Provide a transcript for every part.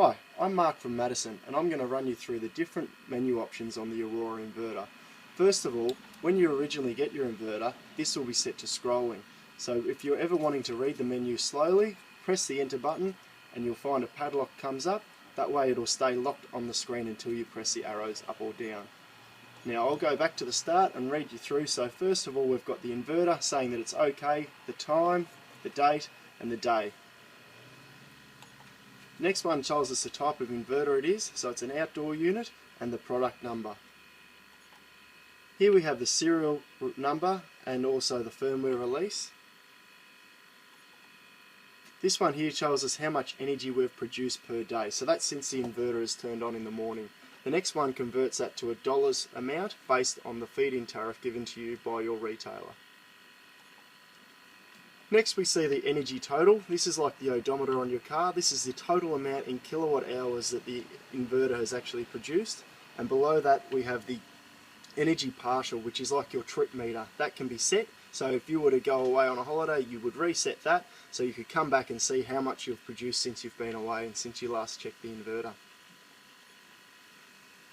Hi, I'm Mark from Madison and I'm going to run you through the different menu options on the Aurora inverter. First of all, when you originally get your inverter, this will be set to scrolling. So if you're ever wanting to read the menu slowly, press the enter button and you'll find a padlock comes up. That way it'll stay locked on the screen until you press the arrows up or down. Now I'll go back to the start and read you through. So first of all, we've got the inverter saying that it's okay, the time, the date and the day. Next one tells us the type of inverter it is, so it's an outdoor unit, and the product number. Here we have the serial number and also the firmware release. This one here tells us how much energy we've produced per day, so that's since the inverter is turned on in the morning. The next one converts that to a dollars amount based on the feed-in tariff given to you by your retailer. Next we see the energy total. This is like the odometer on your car. This is the total amount in kilowatt hours that the inverter has actually produced. And below that we have the energy partial, which is like your trip meter. That can be set. So if you were to go away on a holiday, you would reset that so you could come back and see how much you've produced since you've been away and since you last checked the inverter.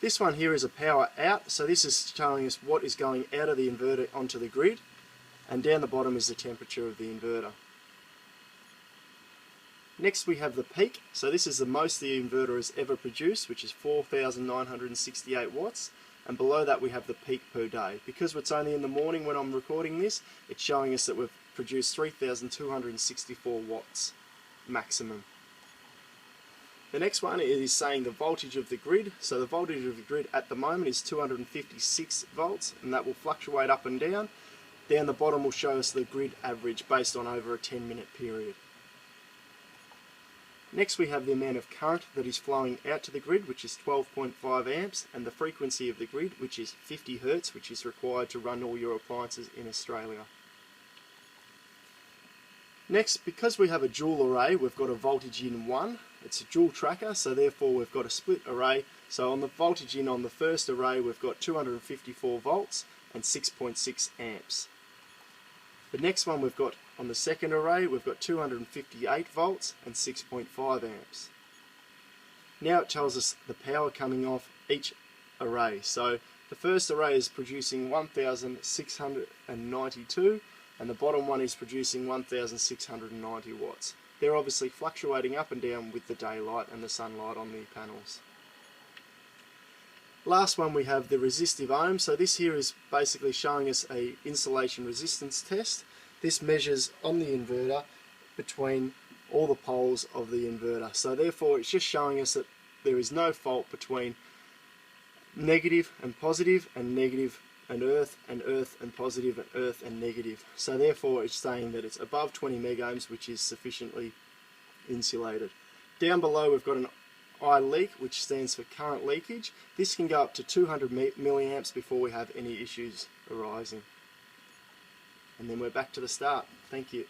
This one here is a power out. So this is showing us what is going out of the inverter onto the grid. And down the bottom is the temperature of the inverter. Next we have the peak. So this is the most the inverter has ever produced, which is 4,968 watts. And below that we have the peak per day. Because it's only in the morning when I'm recording this, it's showing us that we've produced 3,264 watts maximum. The next one is saying the voltage of the grid. So the voltage of the grid at the moment is 256 volts, and that will fluctuate up and down. Down the bottom will show us the grid average based on over a 10-minute period. Next we have the amount of current that is flowing out to the grid, which is 12.5 amps, and the frequency of the grid, which is 50 Hz, which is required to run all your appliances in Australia. Next, because we have a dual array, we've got a voltage in 1. It's a dual tracker, so therefore we've got a split array. So on the voltage in on the first array we've got 254 volts and 6.6 amps. The next one we've got on the second array, we've got 258 volts and 6.5 amps. Now it tells us the power coming off each array. So the first array is producing 1,692 and the bottom one is producing 1,690 watts. They're obviously fluctuating up and down with the daylight and the sunlight on the panels. Last one we have the resistive ohm. So this here is basically showing us a insulation resistance test. This measures on the inverter between all the poles of the inverter. So therefore it's just showing us that there is no fault between negative and positive and negative and earth and positive and earth and negative. So therefore it's saying that it's above 20 megohms, which is sufficiently insulated. Down below we've got an I leak, which stands for current leakage. This can go up to 200 milliamps before we have any issues arising. And then we're back to the start. Thank you.